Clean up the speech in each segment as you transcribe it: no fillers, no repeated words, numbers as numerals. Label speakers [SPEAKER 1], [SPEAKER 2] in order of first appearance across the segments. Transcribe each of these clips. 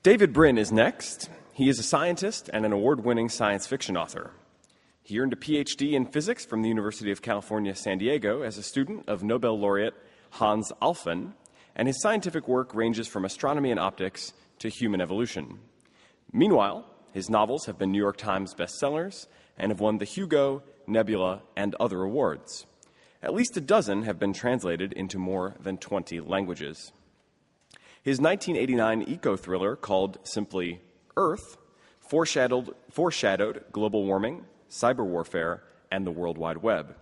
[SPEAKER 1] David Brin is next. He is a scientist and an award-winning science fiction author. He earned a PhD in physics from the University of California, San Diego as a student of Nobel laureate Hans Alfvén, and his scientific work ranges from astronomy and optics to human evolution. Meanwhile, his novels have been New York Times bestsellers and have won the Hugo, Nebula, and other awards. At least a dozen have been translated into more than 20 languages. His 1989 eco-thriller called simply Earth foreshadowed global warming, cyber warfare, and the World Wide Web.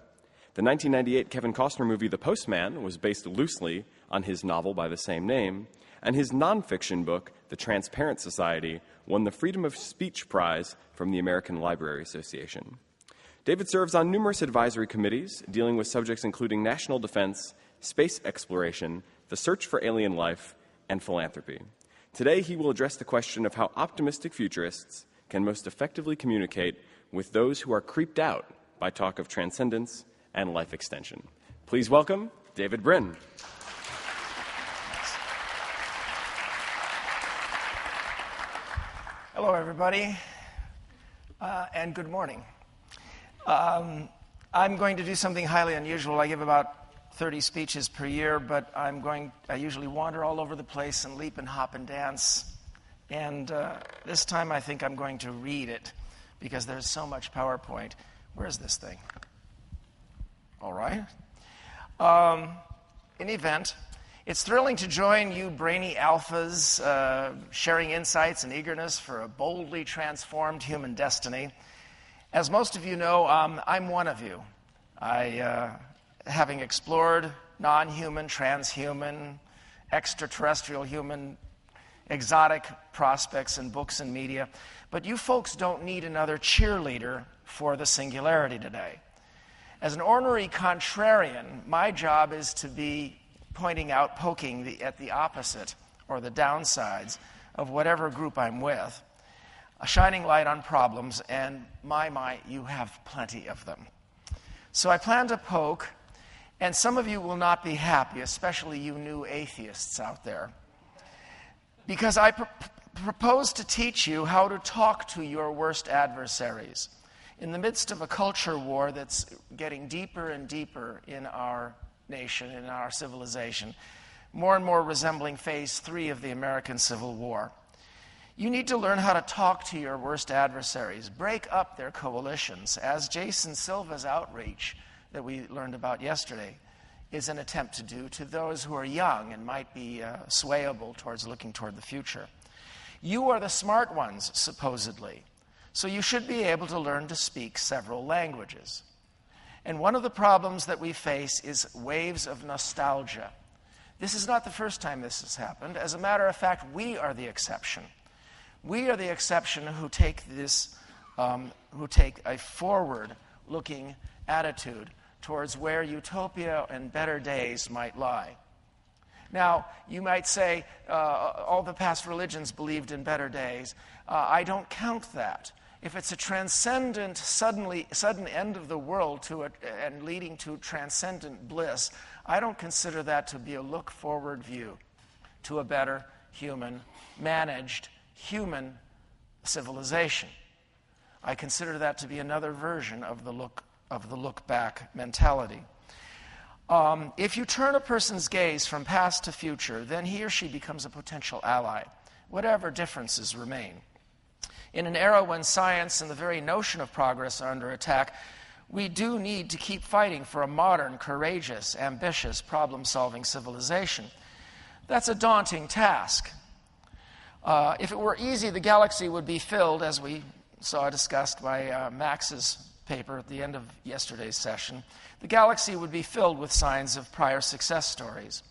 [SPEAKER 1] The 1998 Kevin Costner movie The Postman was based loosely on his novel by the same name, and his nonfiction book, The Transparent Society, won the Freedom of Speech Prize from the American Library Association. David serves on numerous advisory committees dealing with subjects including national defense, space exploration, the search for alien life, and philanthropy. Today, he will address the question of how optimistic futurists can most effectively communicate with those who are creeped out by talk of transcendence and life extension. Please welcome David Brin.
[SPEAKER 2] Hello, everybody, and good morning. I'm going to do something highly unusual. I give about 30 speeches per year, but I usually wander all over the place and leap and hop and dance. And this time I think I'm going to read it because there's so much PowerPoint. Where's this thing? All right. In event, it's thrilling to join you brainy alphas sharing insights and eagerness for a boldly transformed human destiny. As most of you know, I'm one of you. Having explored non-human, transhuman, extraterrestrial human, exotic prospects in books and media. But you folks don't need another cheerleader for the singularity today. As an ornery contrarian, my job is to be poking at the opposite or the downsides of whatever group I'm with, a shining light on problems, and my, you have plenty of them. So I plan to poke, and some of you will not be happy, especially you new atheists out there, because I propose to teach you how to talk to your worst adversaries in the midst of a culture war that's getting deeper and deeper in our nation, in our civilization, more and more resembling phase 3 of the American Civil War. You need to learn how to talk to your worst adversaries, break up their coalitions, as Jason Silva's outreach that we learned about yesterday is an attempt to do to those who are young and might be swayable towards looking toward the future. You are the smart ones, supposedly, so you should be able to learn to speak several languages. And one of the problems that we face is waves of nostalgia. This is not the first time this has happened. As a matter of fact, we are the exception. We are the exception who take a forward-looking attitude towards where utopia and better days might lie. Now, you might say, all the past religions believed in better days. I don't count that. If it's a transcendent, sudden end of the world and leading to transcendent bliss, I don't consider that to be a look-forward view to a better human, managed human civilization. I consider that to be another version of the look-back mentality. If you turn a person's gaze from past to future, then he or she becomes a potential ally, whatever differences remain. In an era when science and the very notion of progress are under attack, we do need to keep fighting for a modern, courageous, ambitious, problem-solving civilization. That's a daunting task. If it were easy, the galaxy would be filled, as we saw discussed by Max's paper at the end of yesterday's session. The galaxy would be filled with signs of prior success stories.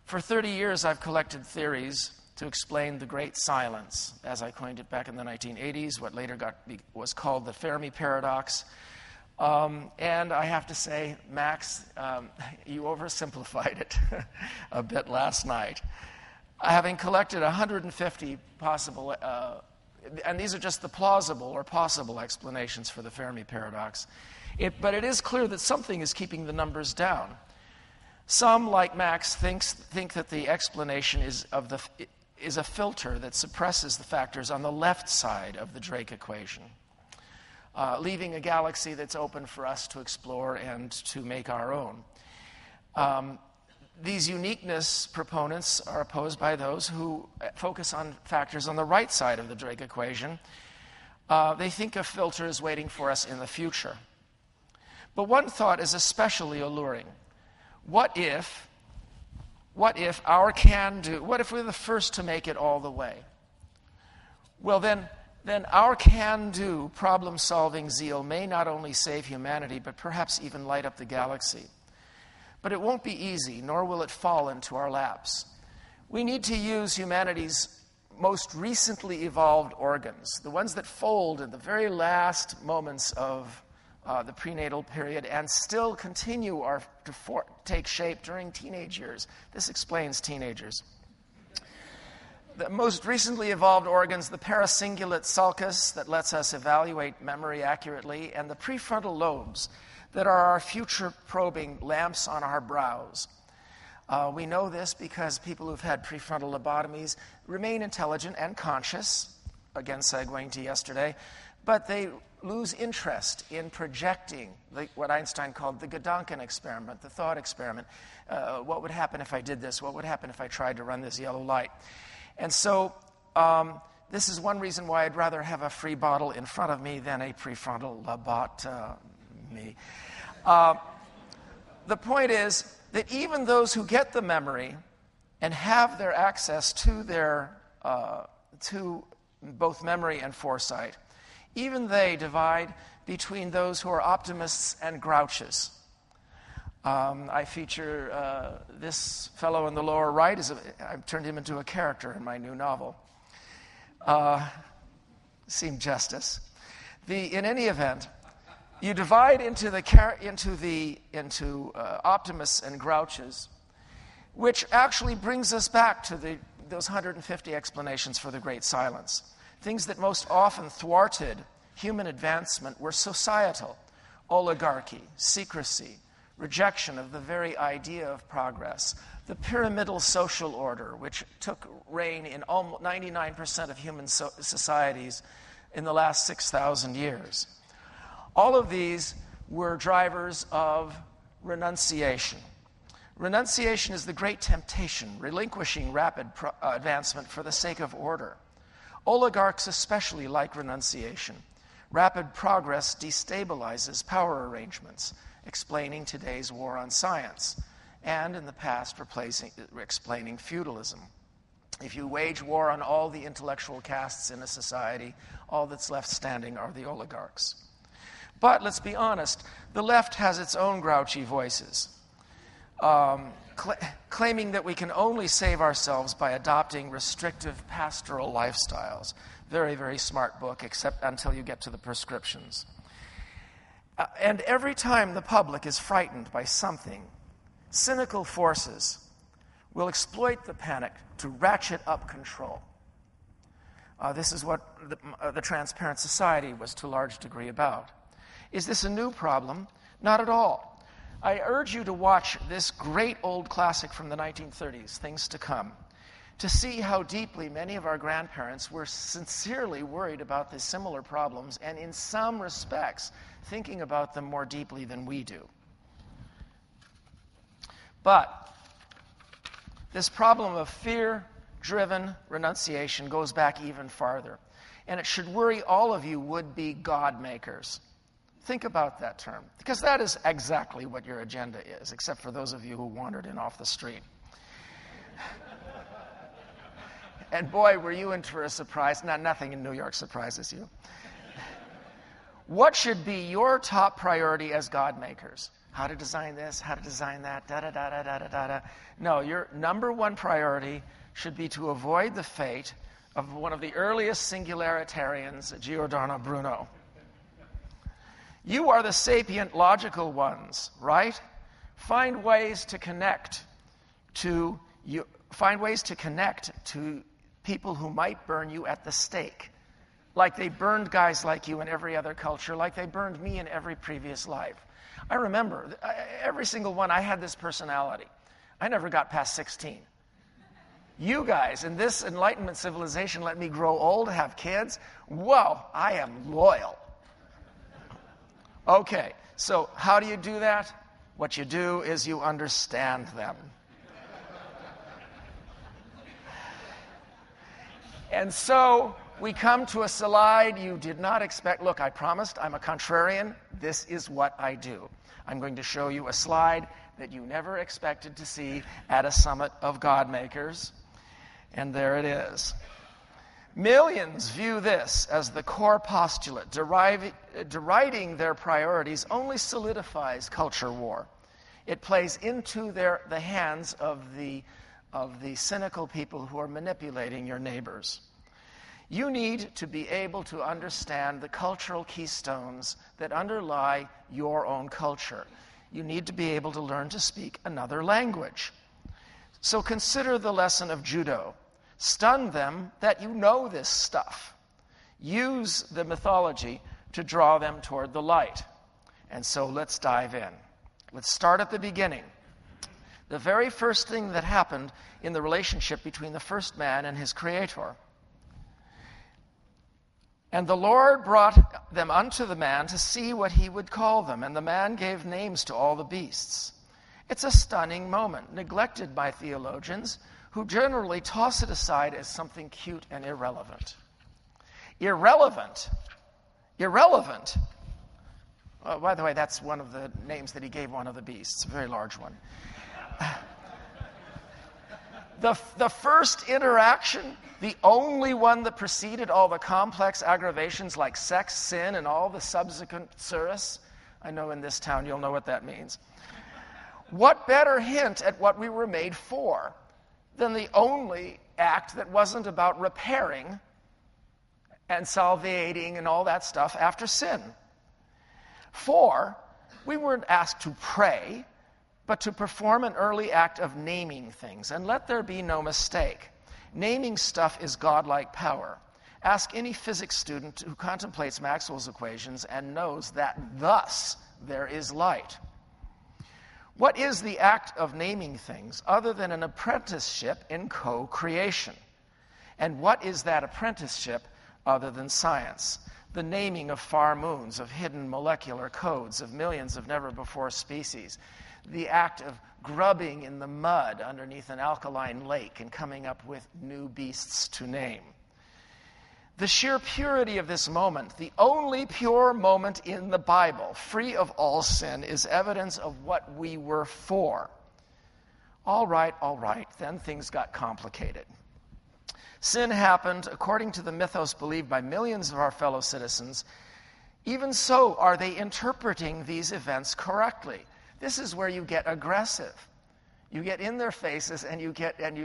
[SPEAKER 2] For 30 years, I've collected theories to explain the Great Silence, as I coined it back in the 1980s, what later was called the Fermi Paradox. And I have to say, Max, you oversimplified it a bit last night. Having collected 150 possible, and these are just the plausible or possible explanations for the Fermi Paradox, but it is clear that something is keeping the numbers down. Some, like Max, think that the explanation is is a filter that suppresses the factors on the left side of the Drake equation, leaving a galaxy that's open for us to explore and to make our own. These uniqueness proponents are opposed by those who focus on factors on the right side of the Drake equation. They think of filters waiting for us in the future. But one thought is especially alluring. What if what if we're the first to make it all the way? Well, then our can-do problem-solving zeal may not only save humanity, but perhaps even light up the galaxy. But it won't be easy, nor will it fall into our laps. We need to use humanity's most recently evolved organs, the ones that fold in the very last moments of the prenatal period and still continue to take shape during teenage years. This explains teenagers. The most recently evolved organs, the paracingulate sulcus that lets us evaluate memory accurately, and the prefrontal lobes that are our future probing lamps on our brows. We know this because people who've had prefrontal lobotomies remain intelligent and conscious, again segueing to yesterday, but they lose interest in projecting what Einstein called the Gedanken experiment, the thought experiment. What would happen if I did this? What would happen if I tried to run this yellow light? And so this is one reason why I'd rather have a free bottle in front of me than a prefrontal lobotomy. The point is that even those who get the memory and have their access to to both memory and foresight, even they divide between those who are optimists and grouches. I feature this fellow in the lower right. I've turned him into a character in my new novel. Seemed justice. In any event, you divide into optimists and grouches, which actually brings us back to those 150 explanations for the Great Silence. Things that most often thwarted human advancement were societal: oligarchy, secrecy, rejection of the very idea of progress, the pyramidal social order, which took reign in almost 99% of human societies in the last 6,000 years. All of these were drivers of renunciation. Renunciation is the great temptation, relinquishing rapid advancement for the sake of order. Oligarchs especially like renunciation. Rapid progress destabilizes power arrangements, explaining today's war on science, and in the past explaining feudalism. If you wage war on all the intellectual castes in a society, all that's left standing are the oligarchs. But let's be honest, the left has its own grouchy voices, claiming that we can only save ourselves by adopting restrictive pastoral lifestyles. Very, very smart book, except until you get to the prescriptions. And every time the public is frightened by something, cynical forces will exploit the panic to ratchet up control. This is what the Transparent Society was to a large degree about. Is this a new problem? Not at all. I urge you to watch this great old classic from the 1930s, Things to Come, to see how deeply many of our grandparents were sincerely worried about the similar problems, and in some respects, thinking about them more deeply than we do. But this problem of fear-driven renunciation goes back even farther, and it should worry all of you would-be God-makers. Think about that term, because that is exactly what your agenda is, except for those of you who wandered in off the street. And boy, were you in for a surprise. Nothing in New York surprises you. What should be your top priority as God makers? How to design this, how to design that, da-da-da-da-da-da-da. No, your number one priority should be to avoid the fate of one of the earliest singularitarians, Giordano Bruno. You are the sapient, logical ones, right? Find ways to connect to people who might burn you at the stake, like they burned guys like you in every other culture, like they burned me in every previous life. I remember, every single one, I had this personality. I never got past 16. You guys in this Enlightenment civilization let me grow old, have kids. Whoa, I am loyal. Okay, so how do you do that? What you do is you understand them. And so we come to a slide you did not expect. Look, I promised I'm a contrarian. This is what I do. I'm going to show you a slide that you never expected to see at a summit of God-makers. And there it is. Millions view this as the core postulate. Deriding their priorities only solidifies culture war. It plays into the hands of the cynical people who are manipulating your neighbors. You need to be able to understand the cultural keystones that underlie your own culture. You need to be able to learn to speak another language. So consider the lesson of judo. Stun them that you know this stuff. Use the mythology to draw them toward the light. And so let's dive in. Let's start at the beginning. The very first thing that happened in the relationship between the first man and his creator. And the Lord brought them unto the man to see what he would call them. And the man gave names to all the beasts. It's a stunning moment, neglected by theologians, who generally toss it aside as something cute and irrelevant. Irrelevant. Oh, by the way, that's one of the names that he gave one of the beasts, a very large one. The first interaction, the only one that preceded all the complex aggravations like sex, sin, and all the subsequent surus. I know in this town you'll know what that means. What better hint at what we were made for than the only act that wasn't about repairing and salvating and all that stuff after sin? For we weren't asked to pray, but to perform an early act of naming things. And let there be no mistake. Naming stuff is godlike power. Ask any physics student who contemplates Maxwell's equations and knows that thus there is light. What is the act of naming things other than an apprenticeship in co-creation? And what is that apprenticeship other than science? The naming of far moons, of hidden molecular codes, of millions of never-before species. The act of grubbing in the mud underneath an alkaline lake and coming up with new beasts to name. The sheer purity of this moment, the only pure moment in the Bible, free of all sin, is evidence of what we were for. All right, then things got complicated. Sin happened according to the mythos believed by millions of our fellow citizens. Even so, are they interpreting these events correctly? This is where you get aggressive. You get in their faces and you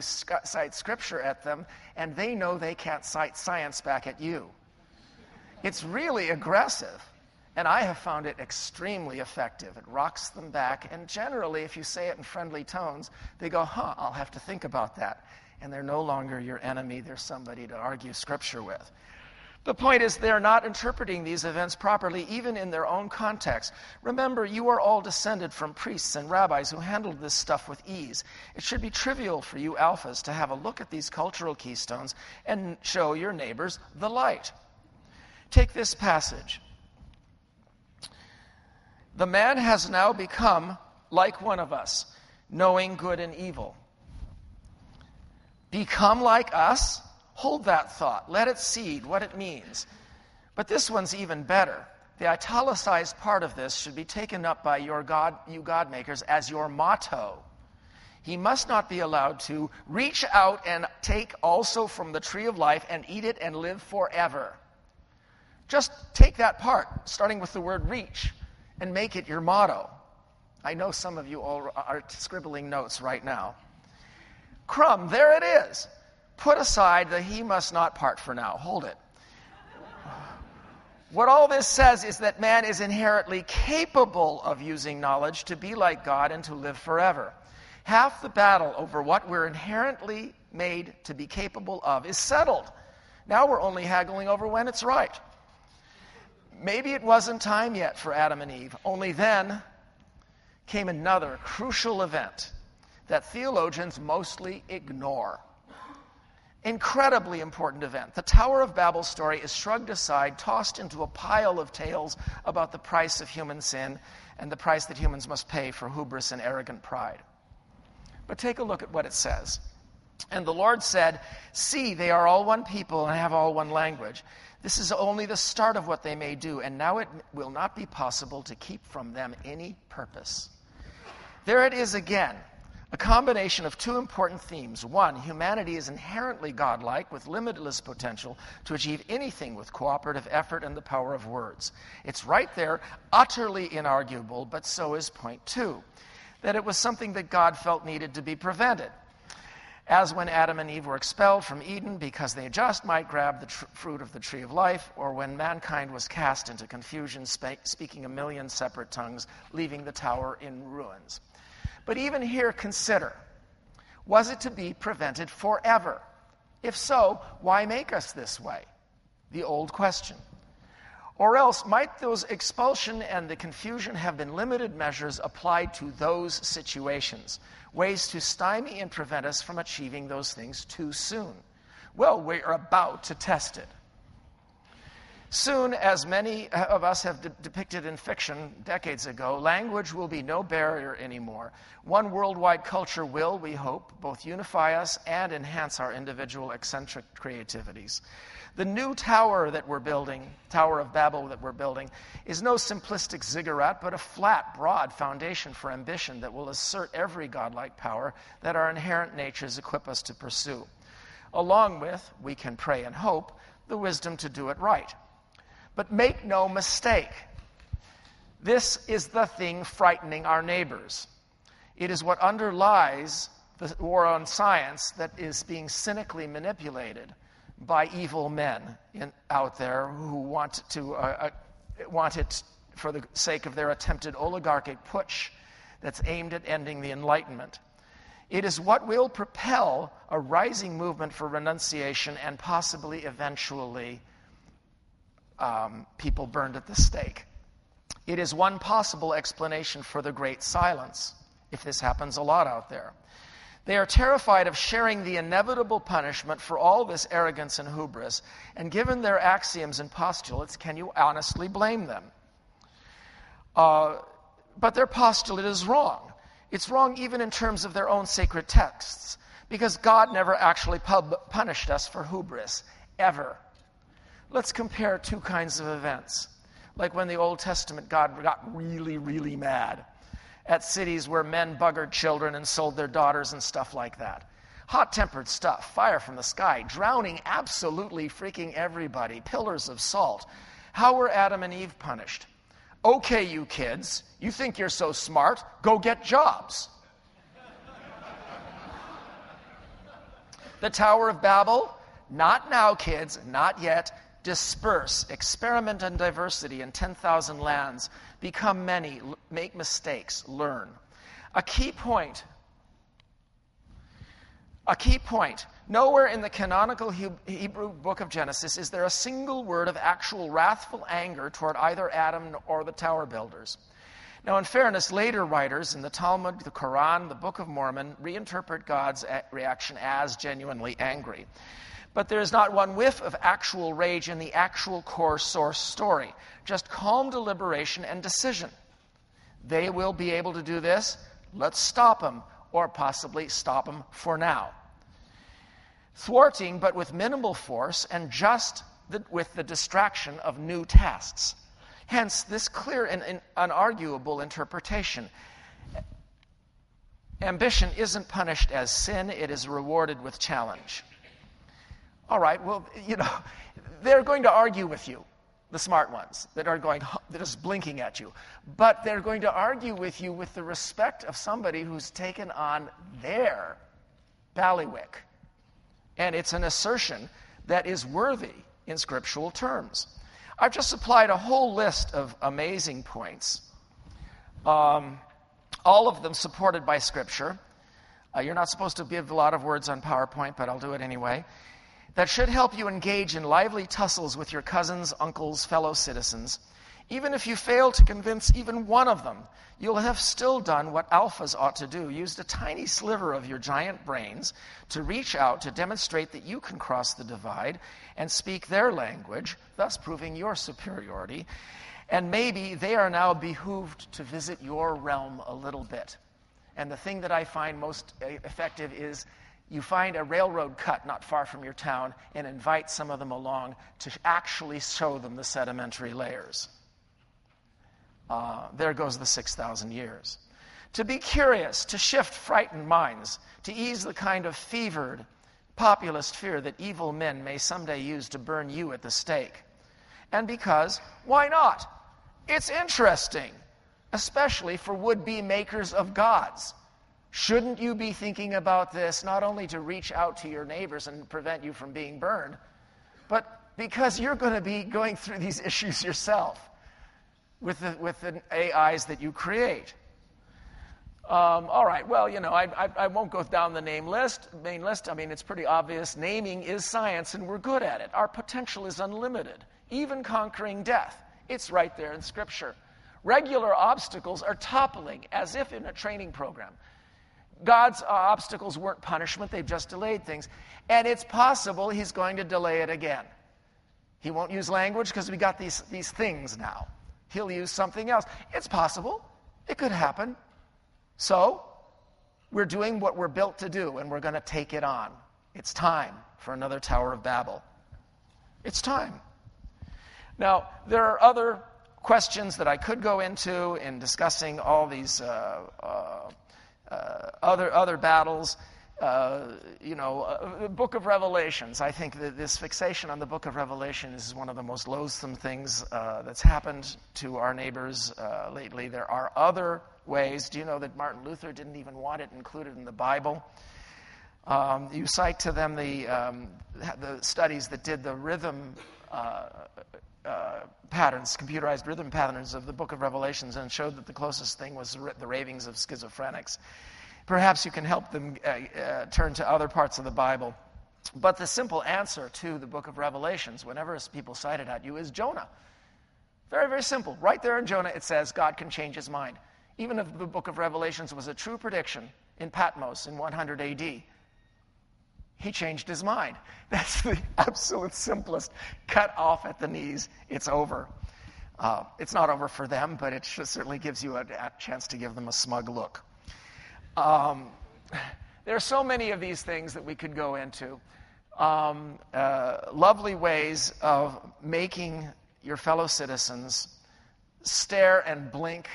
[SPEAKER 2] cite scripture at them, and they know they can't cite science back at you. It's really aggressive, and I have found it extremely effective. It rocks them back, and generally, if you say it in friendly tones, they go, I'll have to think about that. And they're no longer your enemy. They're somebody to argue scripture with. The point is, they're not interpreting these events properly, even in their own context. Remember, you are all descended from priests and rabbis who handled this stuff with ease. It should be trivial for you alphas to have a look at these cultural keystones and show your neighbors the light. Take this passage. The man has now become like one of us, knowing good and evil. Become like us? Hold that thought. Let it seed what it means. But this one's even better. The italicized part of this should be taken up by you God makers as your motto. He must not be allowed to reach out and take also from the tree of life and eat it and live forever. Just take that part, starting with the word reach, and make it your motto. I know some of you all are scribbling notes right now. Crumb, there it is. Put aside the he must not part for now. Hold it. What all this says is that man is inherently capable of using knowledge to be like God and to live forever. Half the battle over what we're inherently made to be capable of is settled. Now we're only haggling over when it's right. Maybe it wasn't time yet for Adam and Eve. Only then came another crucial event that theologians mostly ignore. Incredibly important event. The Tower of Babel story is shrugged aside, tossed into a pile of tales about the price of human sin and the price that humans must pay for hubris and arrogant pride. But take a look at what it says. And the Lord said, "See, they are all one people and have all one language. This is only the start of what they may do, and now it will not be possible to keep from them any purpose." There it is again. A combination of two important themes. One, humanity is inherently godlike with limitless potential to achieve anything with cooperative effort and the power of words. It's right there, utterly inarguable, but so is point two, that it was something that God felt needed to be prevented. As when Adam and Eve were expelled from Eden because they just might grab the fruit of the tree of life, or when mankind was cast into confusion, speaking a million separate tongues, leaving the tower in ruins. But even here, consider, was it to be prevented forever? If so, why make us this way? The old question. Or else, might those expulsion and the confusion have been limited measures applied to those situations, ways to stymie and prevent us from achieving those things too soon? Well, we're about to test it. Soon, as many of us have depicted in fiction decades ago, language will be no barrier anymore. One worldwide culture will, we hope, both unify us and enhance our individual eccentric creativities. The new tower that we're building, Tower of Babel that we're building, is no simplistic ziggurat, but a flat, broad foundation for ambition that will assert every godlike power that our inherent natures equip us to pursue. Along with, we can pray and hope, the wisdom to do it right. But make no mistake, this is the thing frightening our neighbors. It is what underlies the war on science that is being cynically manipulated by evil men out there who want it for the sake of their attempted oligarchic putsch that's aimed at ending the Enlightenment. It is what will propel a rising movement for renunciation and possibly eventually people burned at the stake. It is one possible explanation for the Great Silence, if this happens a lot out there. They are terrified of sharing the inevitable punishment for all this arrogance and hubris, and given their axioms and postulates, can you honestly blame them? But their postulate is wrong. It's wrong even in terms of their own sacred texts, because God never actually punished us for hubris, ever. Let's compare two kinds of events. Like when the Old Testament God got really, really mad at cities where men buggered children and sold their daughters and stuff like that. Hot-tempered stuff, fire from the sky, drowning absolutely freaking everybody, pillars of salt. How were Adam and Eve punished? Okay, you kids, you think you're so smart, go get jobs. The Tower of Babel? Not now, kids, not yet. Disperse, experiment in diversity in 10,000 lands, become many, make mistakes, learn. A key point. Nowhere in the canonical Hebrew book of Genesis is there a single word of actual wrathful anger toward either Adam or the tower builders. Now, in fairness, later writers in the Talmud, the Quran, the Book of Mormon reinterpret God's reaction as genuinely angry. But there is not one whiff of actual rage in the actual core source story, just calm deliberation and decision. They will be able to do this. Let's stop them, or possibly stop them for now. Thwarting, but with minimal force and just with the distraction of new tasks. Hence, this clear and unarguable interpretation. Ambition isn't punished as sin, it is rewarded with challenge. All right, well, they're going to argue with you, the smart ones that are just blinking at you. But they're going to argue with you with the respect of somebody who's taken on their bailiwick. And it's an assertion that is worthy in scriptural terms. I've just supplied a whole list of amazing points, all of them supported by Scripture. You're not supposed to give a lot of words on PowerPoint, but I'll do it anyway. That should help you engage in lively tussles with your cousins, uncles, fellow citizens. Even if you fail to convince even one of them, you'll have still done what alphas ought to do, used a tiny sliver of your giant brains to reach out to demonstrate that you can cross the divide and speak their language, thus proving your superiority. And maybe they are now behooved to visit your realm a little bit. And the thing that I find most effective is you find a railroad cut not far from your town and invite some of them along to actually show them the sedimentary layers. There goes the 6,000 years. To be curious, to shift frightened minds, to ease the kind of fevered populist fear that evil men may someday use to burn you at the stake. And because, why not? It's interesting, especially for would-be makers of gods. Shouldn't you be thinking about this not only to reach out to your neighbors and prevent you from being burned, but because you're going to be going through these issues yourself with the AIs that you create? All right, well, I won't go down the main list. I mean, it's pretty obvious. Naming is science, and we're good at it. Our potential is unlimited, even conquering death. It's right there in Scripture. Regular obstacles are toppling, as if in a training program. God's obstacles weren't punishment, they've just delayed things. And it's possible he's going to delay it again. He won't use language because we got these things now. He'll use something else. It's possible. It could happen. So, we're doing what we're built to do, and we're going to take it on. It's time for another Tower of Babel. It's time. Now, there are other questions that I could go into in discussing all these other battles. The Book of Revelations. I think that this fixation on the Book of Revelation is one of the most loathsome things that's happened to our neighbors lately. There are other ways. Do you know that Martin Luther didn't even want it included in the Bible? You cite to them the studies that did the rhythm patterns, computerized rhythm patterns of the Book of Revelations, and showed that the closest thing was the ravings of schizophrenics. Perhaps you can help them turn to other parts of the Bible. But the simple answer to the Book of Revelations, whenever people cite it at you, is Jonah. Very, very simple. Right there in Jonah it says God can change his mind. Even if the Book of Revelations was a true prediction in Patmos in 100 AD, he changed his mind. That's the absolute simplest. Cut off at the knees. It's over. It's not over for them, but it certainly gives you a chance to give them a smug look. There are so many of these things that we could go into. Lovely ways of making your fellow citizens stare and blink.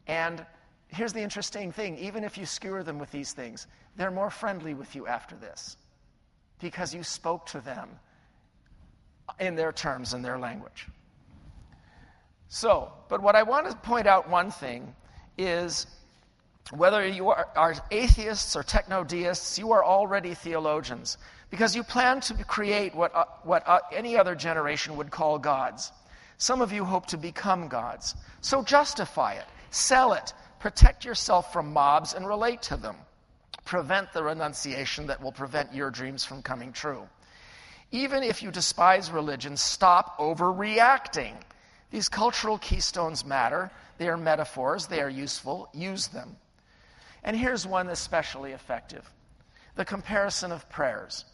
[SPEAKER 2] And here's the interesting thing. Even if you skewer them with these things, they're more friendly with you after this because you spoke to them in their terms and their language. So, but what I want to point out one thing is whether you are atheists or techno-deists, you are already theologians because you plan to create what any other generation would call gods. Some of you hope to become gods. So justify it, sell it, protect yourself from mobs and relate to them. Prevent the renunciation that will prevent your dreams from coming true. Even if you despise religion, stop overreacting. These cultural keystones matter. They are metaphors. They are useful. Use them. And here's one especially effective. The comparison of prayers.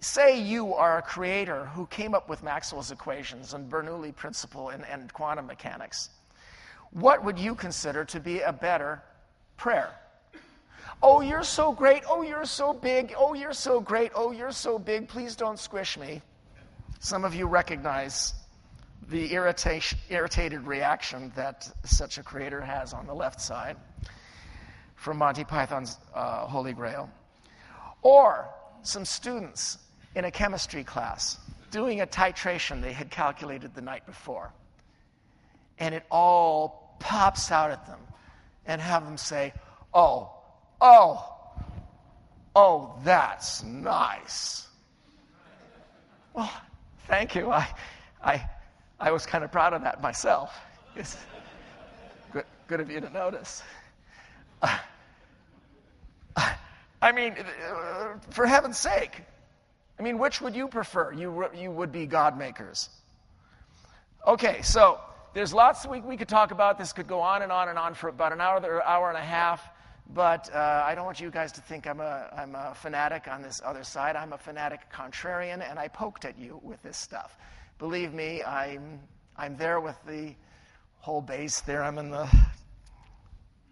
[SPEAKER 2] Say you are a creator who came up with Maxwell's equations and Bernoulli principle and quantum mechanics. What would you consider to be a better prayer? Oh, you're so great. Oh, you're so big. Oh, you're so great. Oh, you're so big. Please don't squish me. Some of you recognize the irritated reaction that such a creator has on the left side from Monty Python's Holy Grail. Or some students in a chemistry class doing a titration they had calculated the night before. And it all pops out at them and have them say, oh, that's nice. Well, thank you. I was kind of proud of that myself. It's good of you to notice. I mean, for heaven's sake, I mean, which would you prefer? You would be God makers. Okay, so there's lots we could talk about. This could go on and on and on for about an hour or hour and a half. But I don't want you guys to think I'm a fanatic on this other side. I'm a fanatic contrarian, and I poked at you with this stuff. Believe me, I'm there with the whole Bayes theorem and the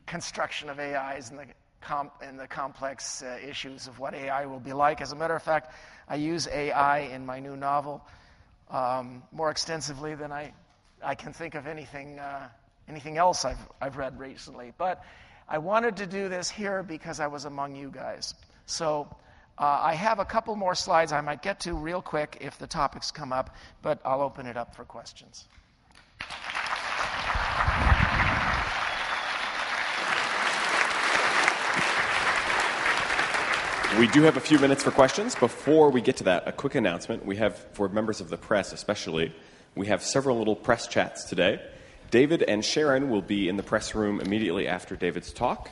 [SPEAKER 2] construction of AIs and the complex issues of what AI will be like. As a matter of fact, I use AI in my new novel more extensively than I can think of anything else I've read recently. But I wanted to do this here because I was among you guys. So I have a couple more slides I might get to real quick if the topics come up, but I'll open it up for questions.
[SPEAKER 1] We do have a few minutes for questions. Before we get to that, a quick announcement. We have, for members of the press especially, we have several little press chats today. David and Sharon will be in the press room immediately after David's talk.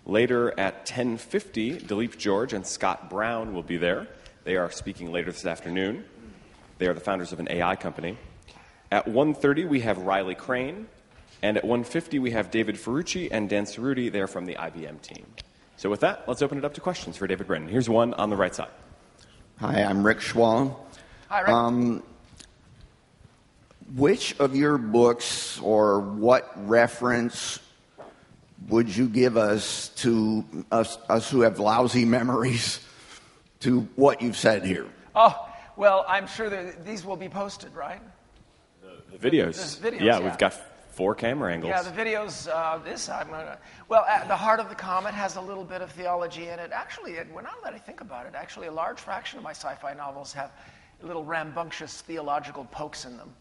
[SPEAKER 1] Later at 10:50, Dilip George and Scott Brown will be there. They are speaking later this afternoon. They are the founders of an AI company. At 1:30, we have Riley Crane. And at 1:50, we have David Ferrucci and Dan Cerruti. They're from the IBM team. So with that, let's open it up to questions for David Brin. Here's one on the right side.
[SPEAKER 3] Hi, I'm Rick Schwall.
[SPEAKER 2] Hi, Rick.
[SPEAKER 3] Which of your books or what reference would you give us to us who have lousy memories to what you've said here?
[SPEAKER 2] Oh, well, I'm sure that these will be posted, right?
[SPEAKER 1] The videos.
[SPEAKER 2] Yeah,
[SPEAKER 1] we've got 4 camera angles.
[SPEAKER 2] Yeah, the videos, The Heart of the Comet has a little bit of theology in it. Actually, now that I think about it, actually a large fraction of my sci-fi novels have little rambunctious theological pokes in them.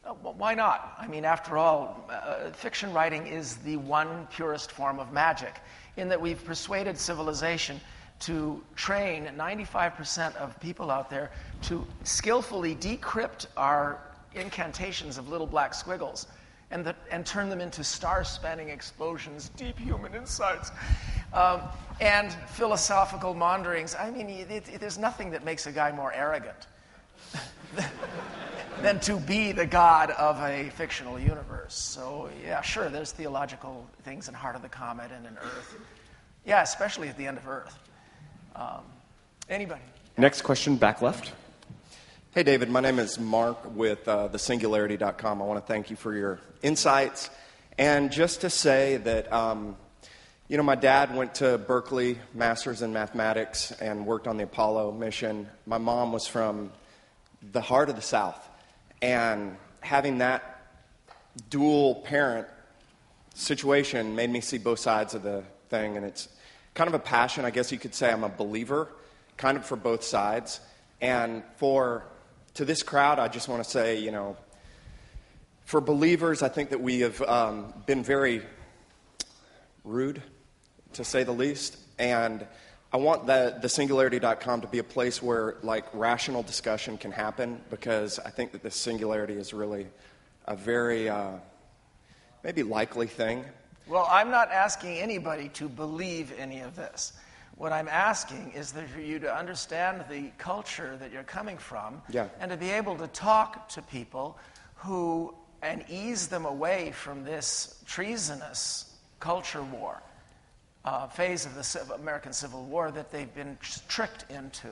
[SPEAKER 2] Well, why not? I mean, after all, fiction writing is the one purest form of magic, in that we've persuaded civilization to train 95% of people out there to skillfully decrypt our incantations of little black squiggles and turn them into star-spanning explosions, deep human insights, and philosophical maunderings. I mean, there's nothing that makes a guy more arrogant than to be the god of a fictional universe. So, yeah, sure, there's theological things in Heart of the Comet and in Earth. Yeah, especially at the end of Earth. Anybody?
[SPEAKER 1] Next question, back left.
[SPEAKER 4] Hey, David. My name is Mark with thesingularity.com. I want to thank you for your insights. And just to say that, my dad went to Berkeley, master's in mathematics, and worked on the Apollo mission. My mom was from the heart of the South. And having that dual parent situation made me see both sides of the thing. And it's kind of a passion. I guess you could say I'm a believer, kind of for both sides. And to this crowd, I just want to say, for believers, I think that we have been very rude, to say the least. And I want the Singularity.com to be a place where, rational discussion can happen, because I think that the singularity is really a very, maybe likely thing.
[SPEAKER 2] Well, I'm not asking anybody to believe any of this. What I'm asking is for you to understand the culture that you're coming from, and to be able to talk to people and ease them away from this treasonous culture war phase of the American Civil War that they've been tricked into.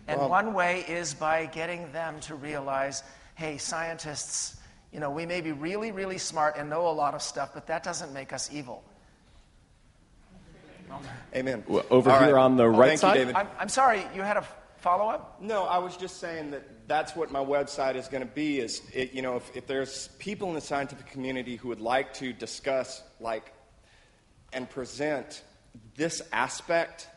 [SPEAKER 2] And one way is by getting them to realize, hey, scientists, we may be really, really smart and know a lot of stuff, but that doesn't make us evil.
[SPEAKER 4] Amen.
[SPEAKER 1] Over here on the right side.
[SPEAKER 4] Thank you, David.
[SPEAKER 2] I'm sorry, you had a follow-up?
[SPEAKER 4] No, I was just saying that's what my website is going to be. If there's people in the scientific community who would like to discuss, and present this aspect,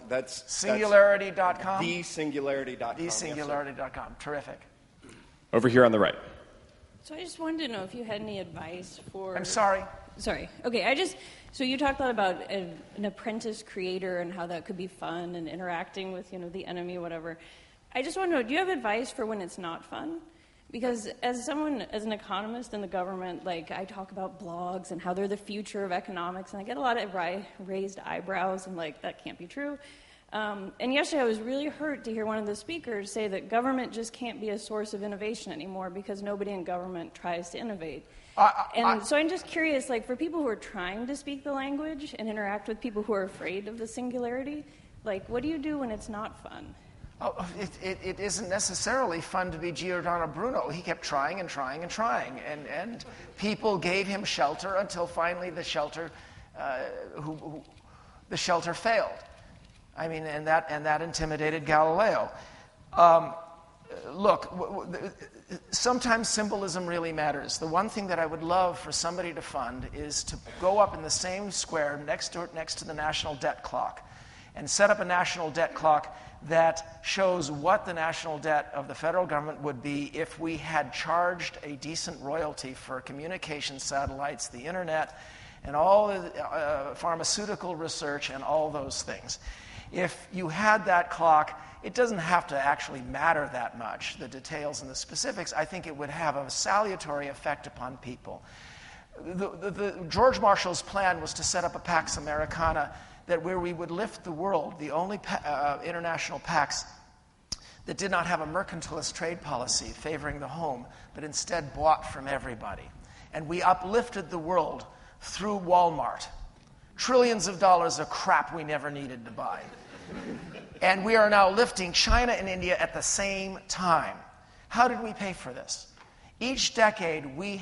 [SPEAKER 4] that's
[SPEAKER 2] Singularity.com?
[SPEAKER 4] Thesingularity.com.
[SPEAKER 2] Thesingularity.com. Terrific.
[SPEAKER 1] Over here on the right.
[SPEAKER 5] So I just wanted to know if you had any advice for...
[SPEAKER 2] I'm sorry.
[SPEAKER 5] Sorry. Okay, so you talked a lot about an apprentice creator and how that could be fun and interacting with, the enemy, whatever. I just want to know, do you have advice for when it's not fun? Because as an economist in the government, I talk about blogs and how they're the future of economics, and I get a lot of raised eyebrows and that can't be true. And yesterday I was really hurt to hear one of the speakers say that government just can't be a source of innovation anymore because nobody in government tries to innovate. So I'm just curious, like, for people who are trying to speak the language and interact with people who are afraid of the singularity, like, what do you do when it's not fun?
[SPEAKER 2] Oh, it isn't necessarily fun to be Giordano Bruno. He kept trying and trying and trying, and people gave him shelter until finally the shelter failed. I mean, and that intimidated Galileo. Look, sometimes symbolism really matters. The one thing that I would love for somebody to fund is to go up in the same square next to the national debt clock and set up a national debt clock that shows what the national debt of the federal government would be if we had charged a decent royalty for communication satellites, the internet, and all the pharmaceutical research and all those things. If you had that clock, it doesn't have to actually matter that much, the details and the specifics. I think it would have a salutary effect upon people. George Marshall's plan was to set up a Pax Americana where we would lift the world, the only international pax that did not have a mercantilist trade policy favoring the home, but instead bought from everybody. And we uplifted the world through Walmart. Trillions of dollars of crap we never needed to buy. And we are now lifting China and India at the same time. How did we pay for this? Each decade we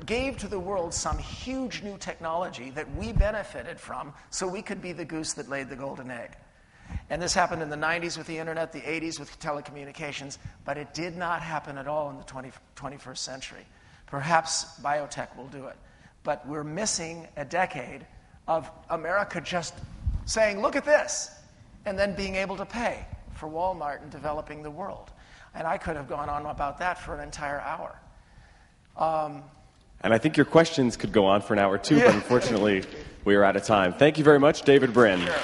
[SPEAKER 2] gave to the world some huge new technology that we benefited from so we could be the goose that laid the golden egg. And this happened in the 90s with the internet, the 80s with telecommunications, but it did not happen at all in the 21st century. Perhaps biotech will do it. But we're missing a decade of America just saying, look at this, and then being able to pay for Walmart and developing the world. And I could have gone on about that for an entire hour.
[SPEAKER 1] And I think your questions could go on for an hour too, but unfortunately we are out of time. Thank you very much, David Brin.
[SPEAKER 2] Sure.